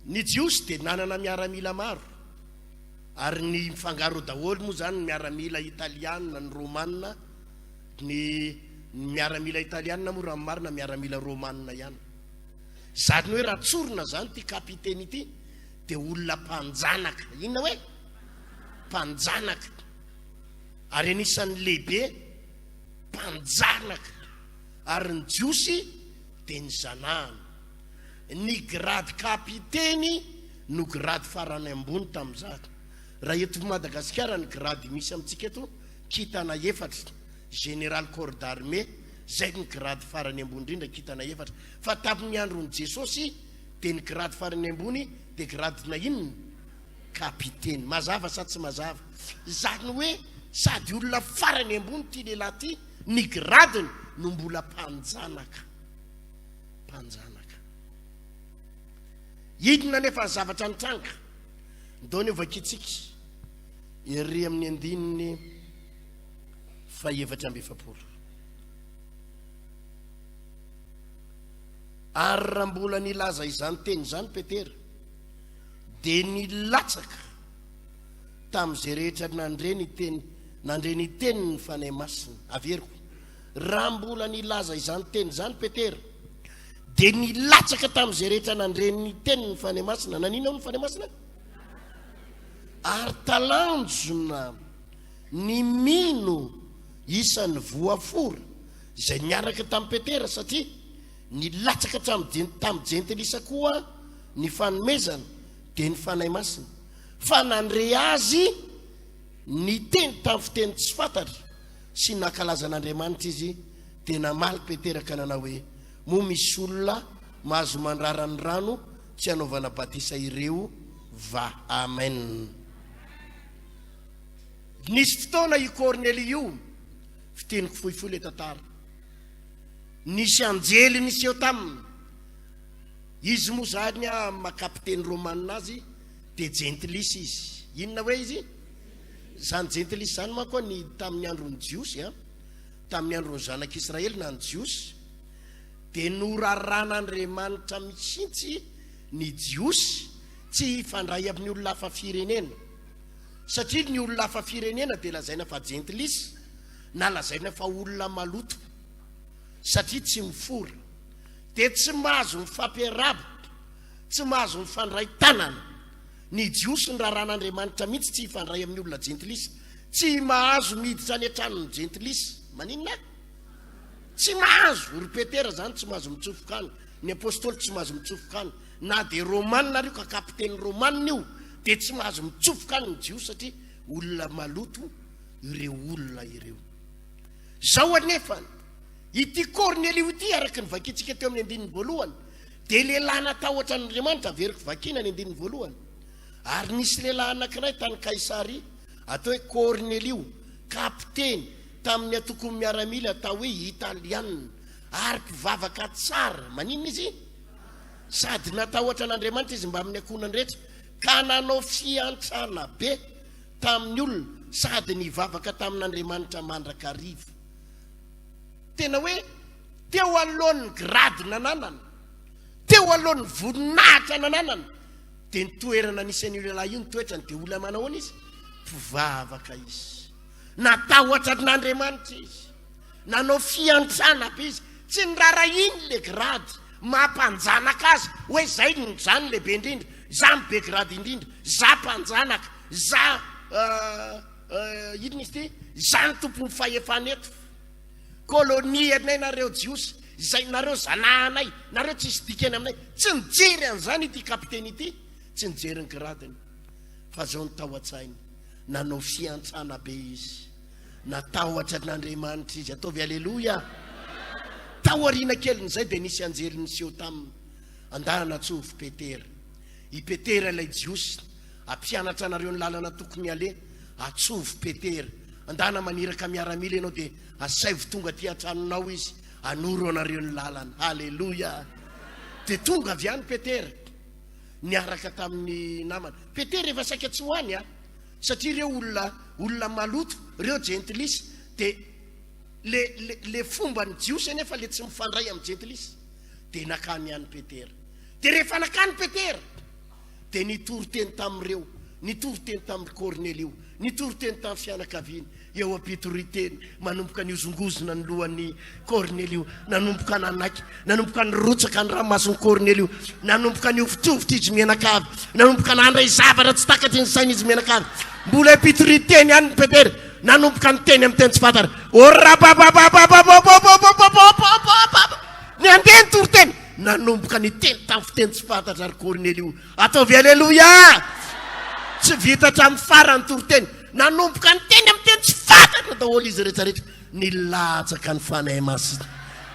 Ny jiosy dia nanana miaramila maro ary ny mifangaro daholo moa zany ny miaramila italiana ny Romanina, ny miaramila italiana moa raha marina miaramila Romanina ihany. Zany hoe raha tsorina zany ty kapiteny ity dia olona mpanjanaka. Inona hoe mpanjanaka ary anisan'ny lehibe mpanjanaka ary ny jiosy dia ny zanahany. Ny grade kapiteny no grade farany ambony tamin'izany. Raha eto Madagasikara ny grade misy amintsika eto kitana efatra, général corps d'armée, zay ny grade farany ambony indrindra kitana efatra. Fa tamin'ny andron'i Jesosy dia ny grade farany ambony dia grade na inona kapiteny. Mazava sa tsy mazava? Zany hoe sady olona farany ambony ty lehilahy ty, ny gradeny no mbola mpanjanaka. Mpanjanaka. Idina nefa zavatra nitranga ndao ny vakitsika ery amin'ny andininy fahaefatra amby efapolo. Ary raha mbola nilaza izany teny izany Petera dia nilatsaka tamin'izay rehetra nandre ny teny ny fanahy masina. Averiko, raha mbola nilaza izany teny izany Petera dia nilatsaka tamin'izay rehetra nandre ny teny ny fanahy masina. Nanina ny fanahy masina? Ary talanjona ny mino isan'ny voafora izay niaraka tamin'ny Petera satria nilatsaka tamin'ny jentilisa koa ny fanomezana dia ny fanahy masina. Fa nandre azy ny teny tamin'ny fiteny tsy fantatra sy nakalazan'Andriamanitra izy dia namaly Petera ka nanao hoe moa misy olona mahazo mandrara ny rano tsy hanaovana batisa ireo va. Amen. Nisy fotoana i Cornelio fiteniko fohifohy le tantara. Nisy anjely nisy eo taminy. Izy moa zany makapiteny Romanina azy dia jentilisa izy. Inona hoe izy? Zany jentilisa zany manko ny tamin'ny andron'ny jiosy, tamin'ny andron'ny zanak'Israely na ny jiosy dia noraran'Andriamanitra mihitsy ny jiosy tsy hifandray amin'ny olona hafa firenena. Satria ny olona hafa firenena dia lazaina fa jentilisa na lazaina fa olona maloto satria tsy mifora dia tsy mahazo mifampiaraba, tsy mahazo mifandray tanana. Ny jiosy ny raharan'Andriamanitra mihitsy tsy hifandray amin'ny olona jentilisa, tsy mahazo miditra any an-tranon'ny jentilisa. Maninona? Tsy mahazo. Ry Petera zany tsy mahazo mitsofokany, ny apôstôly tsy mahazo mitsofokany, na dia Romanina rio ka kapiteny Romanina io dia tsy mahazo mitsofokany ny jiosy satria olona maloto ireo olona ireo. Zao anefa ity Cornelio ity araka ny vakitsika teo amin'ny andininy voalohany dia lehilahy natahotra n'Andriamanitra. Averiko vakina ny andininy voalohany. Ary nisy lehilahy anankiray tany Kaisaria atao hoe Cornelio, kapiteny tamin'ny atokony miaramila atao hoe italiana ary mpivavaka tsara. Maninona izy? Sady natahotra n'Andriamanitra izy mba amin'ny ankonany rehetra ka nanao fiantsana be tamin'ny olona sady nivavaka tamin'Andriamanitra mandrakariva. Tena hoe teo alohan'ny grady nananana, teo alohan'ny voninahitra nananana dia nitoerana nisy lehilahy io nitoetrany dia olona manao any izy mpivavaka izy. Natahotra n'Andriamanitra izy, nanao fiantsana be izy. Tsy nirara iny le grady mampanjanaka azy hoe zay zany lehibe indrindra, za mibe grady indrindra, za mpanjanaka, za idiny izy ty Zany tompony fahefana eto. Kolonia anay nareo jiosy, izay nareo zanahanay, nareo tsisy dikany aminay. Tsy nijery an'izany ity kapiteny ity, tsy nijery ny gradiny. Fa zao ny tao an-tsainy, nanao fiantsana be izy. Natahotra n'Andriamanitra izy, ataovy aleloia. Taoriana kelin'izay dia nisy anjely niseho taminy. Andarana tsovy Petera. I Petera ilay jiosy, ampianatra anareo ny lalana tokony ale, atsovy Petera. Andana maniraka miaramila ianao dia asaivo tonga ty antranonao izy, anoro anareo ny lalana. Aleloia. Dia tonga avy any Petera, niaraka tamin'ny namana. Petera efa saika tsy hoany satria reo olona maloto, reo gentlisy, dia le fomba ny jiosy anefa le tsy mifandray amin'ny gentlisy. Dia nakany any Petera. Dia rehefa nakany Petera, dia nitory teny tamin'ireo, nitory teny tamin'ny Cornelio, nitory teny tamin'ny fianakaviany. Eo ampitory teny manomboka ny ozongozona ny lohan'ny Cornelio, nanomboka nanaiky, nanomboka ny rotsaka ny ramason'ny Cornelio, nanomboka ny ovitovitra izy mianakavy, nanomboka nandray zavatra tsy takatry ny sainy izy mianakavy. Mbola ampitory teny any Petera, nanomboka ny teny amin'ny teny tsy fantara. Ny andeha nitory teny, nanomboka ny teny tamin'ny fiteny tsy fantatra ry Cornelio. Ataovy aleloia. Tsy vita hatramin'ny farany tory teny, nanomboka ny teny amin'ny teny tsy fantatra daholo izy rehetrarehetra. Nilatsaka ny fanahy masina.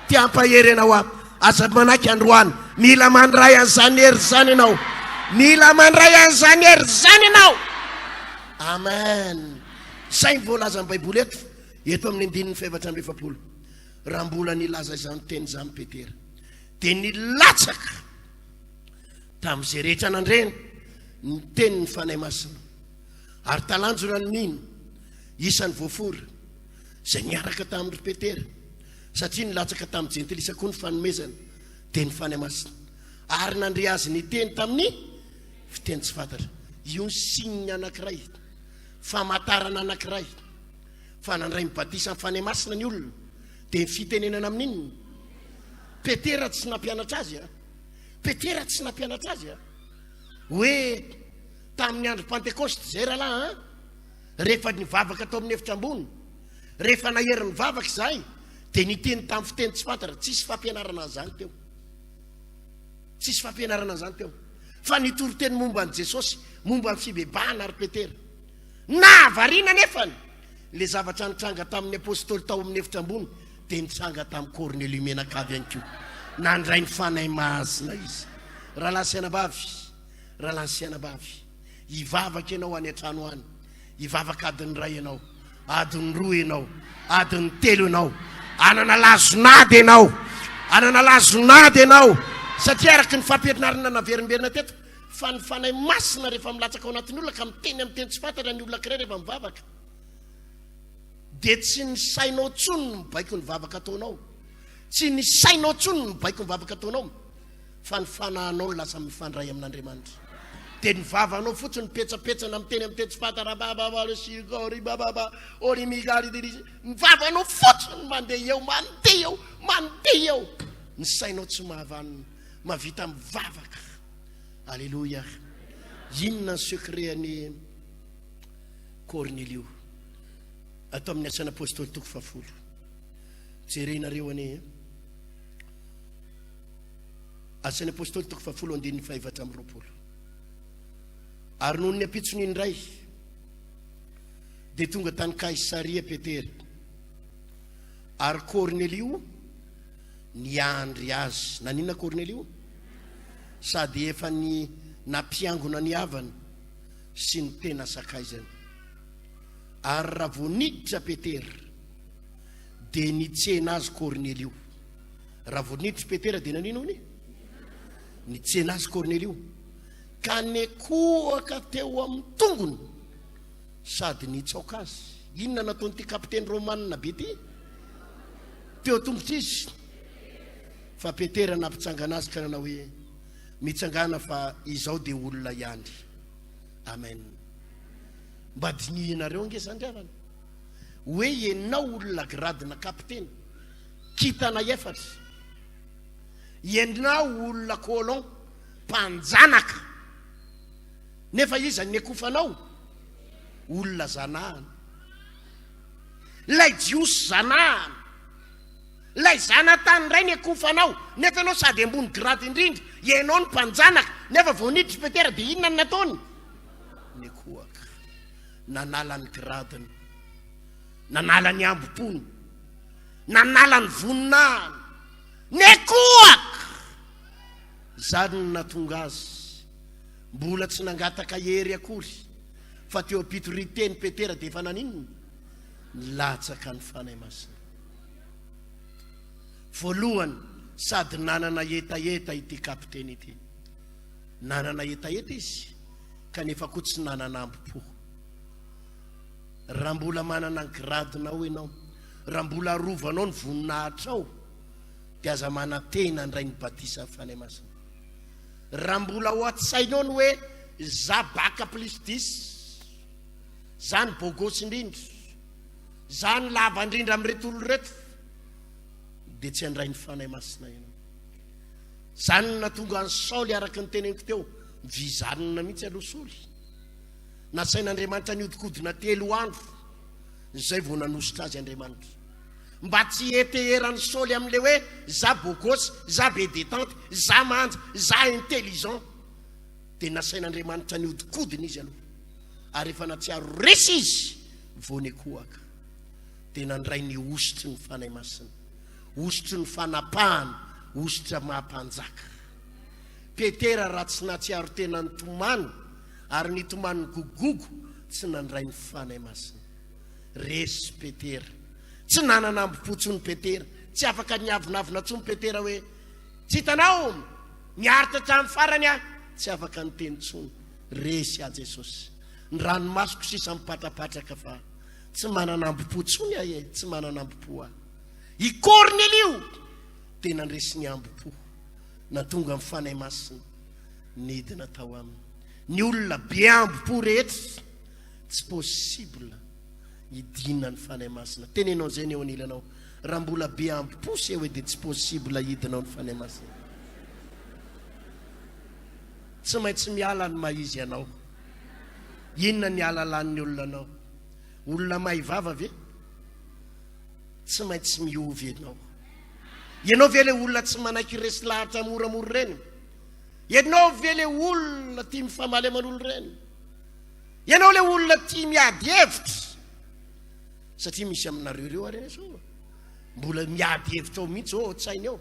Ty ampahery ianao aza manaky androany, mila mandray an'izany hery zany ianao, mila mandray an'izany hery zany ianao. Amen. Zay voalaza amin'ny Baiboly eto amin'ny 7:7. Raha mbola nilaza izany teny izany Petera, dia nilatsaka tamin'izay rehetra nandreny ny teny ny fanahy masina. Ary talanjona ny mino isan'ny voafora izay niaraka tamin'ny Petera, satria nilatsaka tamin'ny jentilisa koa ny fanomezana teny fanahy masina. Ary nandre azy ny teny tamin'ny fiteny tsy fantatra. Io ny signe anankiray, famantarana anankiray fa nandray mibatisa ny fanahy masina ny olona, dia fitenenana amin'iny. Petera tsy nampianatra azy Petera tsy nampianatra azy hoe tamin'ny andro Pentecoste zay rahalahy rehefa nivavaka tao amin'ny efitra ambony, rehefa nahery ny vavaka izahay, dia niteny tamin'ny fiteny tsy fantatra. Tsisy fampianarana an'izany teo, tsisy fampianarana an'izany teo, fa nitory teny momba an' Jesosy, momba ny fibebahana ary Petera. Na variana nefany le zavatra nitranga tamin'ny apôstôly tao amin'ny efitra ambony, dia nitranga tamin'ny Cornelio menakavy ihany koa. Nandray ny fanahy masina izy. Rahalahy sianabavy, rahalahy sianabavy, hivavaka ianao any an-trano any, hivavaka adiny ray ianao, adiny roa ianao, adiny telo ianao, anana lazonady ianao, anana lazonady ianao, satria araky ny fampianarana naverimberina teto, fa ny fanahy masina rehefa milatsaka ao anatin'ny olona ka miteny amin'ny teny tsy fantatra ny olona kiray rehefa mivavaka, dia tsy ny sainao tsony ny mibaiko ny vavaka ataonao, tsy ny sainao tsony ny mibaiko ny vavaka ataonao, fa ny fanahanao lasa mifandray amin'Andriamanitra. Dia ny vavanao fotsiny petsapetsana miteny amin'ny teny tsy fantatra, ny vavanao fotsiny mandeha eo, mandeha eo, ny sainao tsy mahavanona mavita mivavaka. Aleloia. Inona ny secret-ny Cornelio atao amin'ny asan'ny apôstôly toko 10. Jerenareo ane asan'ny apôstôly toko 10:5-20. Ary noho ny apitsony indray dia tonga tany Kaisaria Petera, ary Cornelio niandry azy. Nanina Cornelio? Sady efa ny nampiangona ny havana sy ny tena sakaizany. Ary raha vao niditra Petera dia nitsena azy Cornelio. Raha vao niditra Petera dia nanino hony? Nitsena azy Cornelio, ka nekoaka teo amin'ny tongony sady nitsaoka azy. Inona nataon'ity kapiteny romanina be ty? Teo tongotra izy. Fa Petera nampitsangana azy ka nanao hoe mitsangana fa izao dia olona ihany. Amen. Mba dinihinareo nge sandriavana hoe ianao olona gradina kapiteny kitana efatra, ianao olona colon mpanjanaka, nefa iza ny akofanao olona zanahana. lay jiosy zanahana lay zanatany ray ny akofanao nefa anao sady ambony grady indrindra ianao ny mpanjanaka nefa vao niditry Petera dia inona ny nataony ny akohaka nanala ny gradiny nanala ny ambopony nanala ny voninahiny ny akohaka zany ny natonga azy mbola tsy nangataka hery akory fa teo ampitorite ny Petera dia efa naninona latsaka ny fanahy masina voalohany sady nanana etaeta ity kapiteny ity nanana etaeta izy kanefa koa tsy nanana ambopo raha mbola manana ny gradinao ianao raha mbola arovanao ny voninahitrao dia aza manantena ny ray ny batisa ny fanahy masina raha mbola ho atsainao ny hoe za baka plus 10 zany bogosy indrindra zany lava indrindra amin'reto olo reto dia tsy andray ny fanahy masina ianao zany natonga ny Saoly araka ny teneniko teo vizanina mihitsy aloha Saoly nasain'Andriamanitra niodikodina 3 andro zay vao nanositra azy Andriamanitra mba tsy eteheran'ny Saoly amin'le hoe za bogosy za be détente za manja za intelligent dia nasain'Andriamanitra niodikodina izy aloha ary efa natsiaro resy izy vao ny akohaka dia nandray ny ositry ny fanahy masina ositry ny fanapahana ositra mahampanjaka Petera raha tsy natsiaro tena ny tomany ary ny tomany gogogo tsy nandray ny fanahy masina resy Petera tsy nanana ambopotsony Petera tsy afaka niavinavina tsony Petera hoe tsy hitanao miaritra hatramin'ny farany a tsy afaka niteny tsony resy a Jesosy ny ranomasoko sisa mipatrapatraka fa tsy manana ambopotsony ahe tsy manana ambopo a i Kornelio tena ndresy ny ambopo na tonga amin'ny fanahy masina nidina tao aminy ny olona be ambopo rehetra tsy possible hidina ny fanahy masina tenenao zay ny eo anilanao raha mbola be ambopo se hoe dia tsy possible hidinao ny fanahy masina tsy maintsy miala ny maizy ianao inona ny alalan'ny olona anao olona maivava ve tsy maintsy miovy ianao ve le olona tsy manaiky resy lahatra moramora reny ianao ve le olona tia mifamaly aman'olo reny ianao le olona tia miady hevitra satria misy aminareo ireo areny sao mbola miady hevitra ao mihitsy o tsainy eo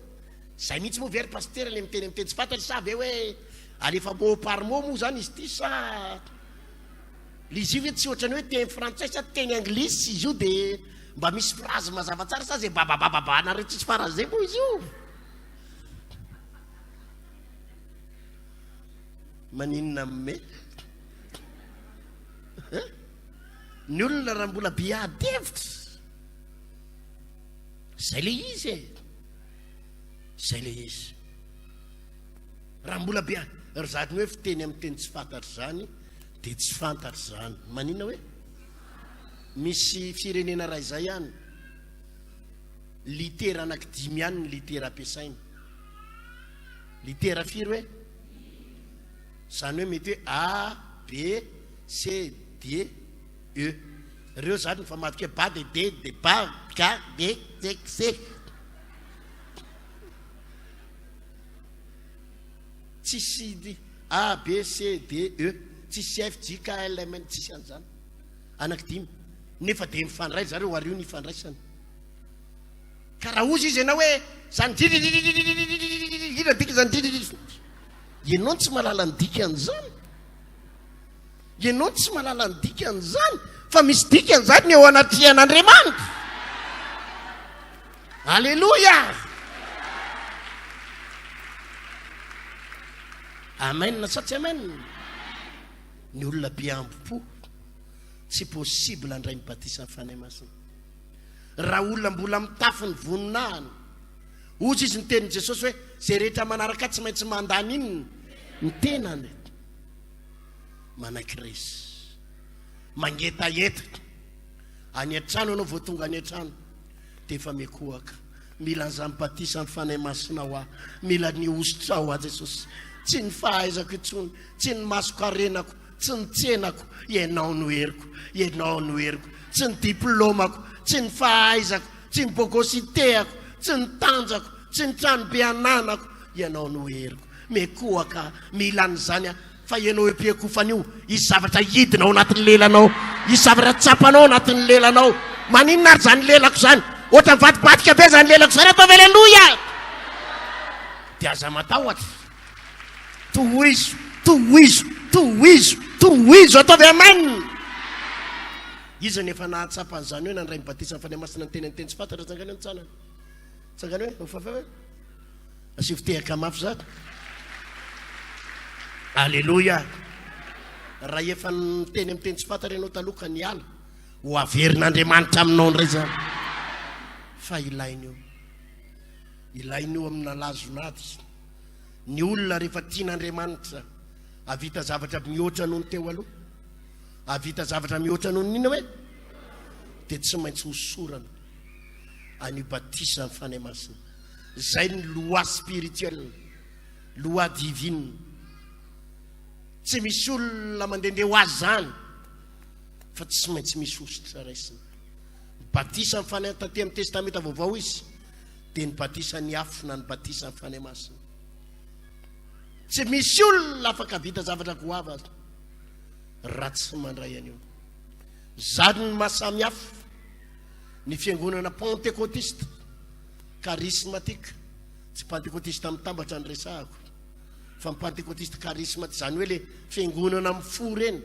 zay mihitsy moa very pasteur le miteny tsy fantatry sa ve hoe alefa mo parmo moa zany izy ty sa lizy io ve tsy ohatrany hoe teny frantsay sa teny anglisy izy io dia mba misy phrase mazava tsara sa zay bababababa nareo tsisy farany zay moa izy io maninona me ny olona raha mbola biady hevitra zay le izy zay le izy raha mbola biady ry zatiny hoe fiteny amin'ny teny tsy fantatry zany dia tsy fantatry zany maninona hoe misy firenena ray zay ihany litera anaky 5 ihany ny litera ampiasaina litera firy hoe zany hoe mety hoe A B C D E reo zany fa matika hoe ba de D de ba K D C C tsisy A B C D E tsisy F G K L M N tsisy an'izany anaky 5 nefa dia mifandray zareo ary io ny ifandraisany ka raha ozy izy ianao hoe zany ina dika zany ianao tsy malala ny dikan'izany ianao tsy malala ny dikan'izany fa misy dikan'izany eo anatrihan'Andriamanitra alleluia amen sa tsy amen ny olona be ambopo tsy possible andray mibatisa ny fanahy masina raha olona mbola mitafy ny voninahiny ozy izy ny tenin' Jesosy hoe zay rehetra manaraka tsy maintsy mandany inony ny tenany manaiky resy mangetaeta any an-trano anao vao tonga any an-trano dia efa miakohaka mila anza mibatisa ny fanahy masina ho mila ny ositra ho a Jesosy tsy ny fahaizako itsony tsy ny masoko arenako tsy ny tsenako ianao no heriko, ianao no heriko, tsy ny diplômako, tsy ny fahaizako, tsy ny bogositeako, tsy ny tanjako, tsy ny tranobeananako, ianao no heriko. Mekoaka mila an'izany fa ianao empiakofan'io, isy zavatra hidinao anatin'ny lelanao, isy zavatra tsapanao anatin'ny lelanao. Maninona ary zany lelako zany? Ohatra mivadibadika be zany lelako zany, ataovy aleluia. Dia aza matahotra, tohizo, tohizo, tohizo, tohizo, ataovy amen. Izy nefa nahatsapa an'izany hoe nandray mibatisa amin'ny fanahy masina ny teny tsy fantatra tsangany hoe mitsanana. Tsangany hoe ofafa hoe asio fitehaka mafy zany. Alleluia. Raha efa niteny amin'ny teny tsy fantatra ianao taloha ka niala, ho averin'Andriamanitra aminao ndray zany. Fa ilain'io amin'ny nalazonady. Ny olona rehefa tian'Andriamanitra avita zavatra mihoatra noho ny teo aloha, avita zavatra mihoatra noho ny hoe, dia tsy maintsy hosorana any batisa amin'ny fanahy masina. Zay ny loi spirituelle, loi divine. Tsy misy olona mandehandeha ho azy zany fa tsy maintsy misy ositra raisina. Batisa amin'ny fanahy taty amin'ny testamenta vaovao izy dia ny batisa ny afo na ny batisa amin'ny fanahy masina. Tsy misy olona afaka vita zavatra goava raha tsy mandray an'io. Zany ny mahasamihafa ny fiangonana pentekôtista karismatika. Tsy pentekôtista mitambatra ny resahako, fa pentekôtista karismatika, zany hoe le fiangonana mifo reny,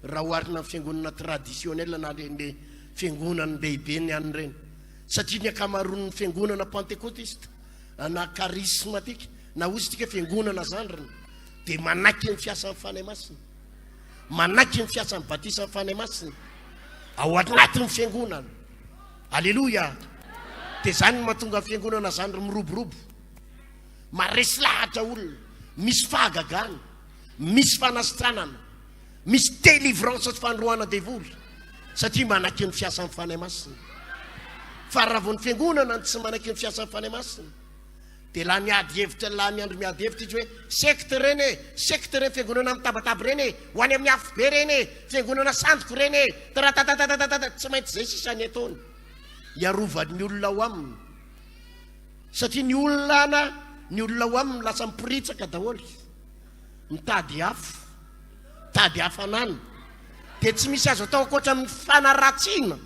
raha oharina amin'ny fiangonana traditionnel na le fiangonana lehibe ny any reny. Satria ny akamaroan'ny fiangonana pentekôtista na karismatika na ozitika fiangonana zandrina dia manaky ny fiasan'ny fanahy masina, manaky ny fiasan'ny batisa amin'ny fanahy masina ao anatin'ny fiangonana. Alleluia. Dia zany mahatonga fiangonana zandry miroborobo, maresy lahatra olona, misy fahagagana, misy fanasitranana, misy délivrance sy fandroana devoly, satria manaky ny fiasan'ny fanahy masina. Fa raha vao ny fiangonana tsy manaky ny fiasan'ny fanahy masina dia la miady hevitra, la miandro miady hevitra izy hoe secte reny e, secte reny, fiangonana mitabataba reny e, ho any amin'ny afo be reny e, fiangonana sandriko reny e, taratatatatatata. Tsy maintsy zay sisany ataony iarovany olona ho aminy, satria ny olona ho aminy lasa mipiritsaka daholo, mitady afo, mitady hafanana, dia tsy misy azo atao ankoatra amin'ny fanaratsiana.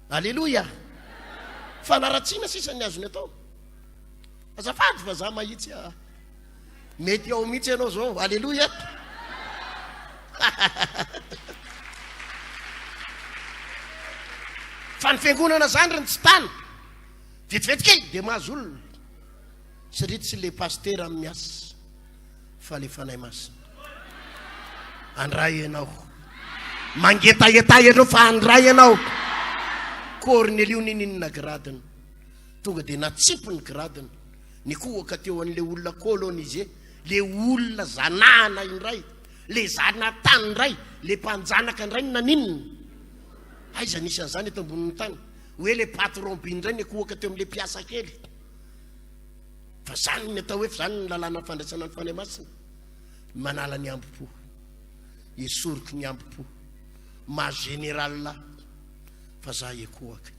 Alleluia. Fanaratsiana sisany azony atao. Azafady fa za mahitsy mety ao mihitsy ianao zao. Alleluia. Fa ny fiangonana zandriny tsy tany vetivety dia mahazo olona, satria tsy le pasteur amin'ny asa fa le fanahy masina. Andray ianao, mangetaeta ianao fa andray ianao. Cornelio ninina gradiny, tonga dia natsipo ny gradiny, nikohaka teo an'le olona colonise, le olona zanahana indray, le zanana tany indray, le mpanjanaka indray ny naninina. Aiza nisy an'izany eto ambonin'ny tany hoe le patron by indray nikohaka teo amin'le mpiasa kely. Fa zany ny atao hoe fa zany ny lalàna fandraisana ny fanahy masina. Manala ny ambo-po, esoriko ny ambo-po, ma général fa za ekohaka,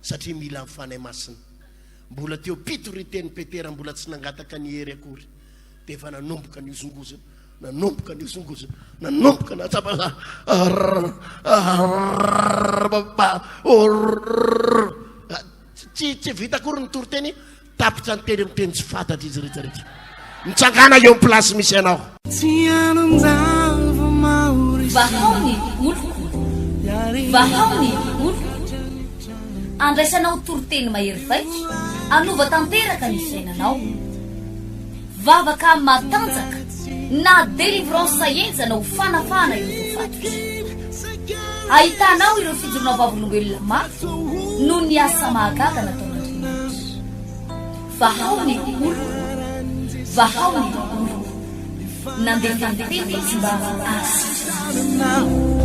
satria mila amin'ny fanahy masina. Mbola teo pitoriten'ny Petera mbola tsy nangataka ny hery akory, dia efa nanomboka ny osongozana, nanomboka ny osongozana, nanomboka na tsapa tsy vita akory ny toriteny, tapitra ny teny amin'ny teny tsy fantatra izy rehetrarehetra. Mitsangana eo amin'ny plasy misy anao. Vahaony oloko, vahaony oloko, andraisanao toriteny mahery vaika, anova tanteraka ny fiainanao, vavaka matanjaka na délivrance enjana ho fanafana ireo fatotra. Ahitanao ireo fijorona vavolombelona mafy no ny asa mahagaga nataon'Andriamanitra. Vahaony oloko, vahaony oloko, nandeha tantety mba asitra.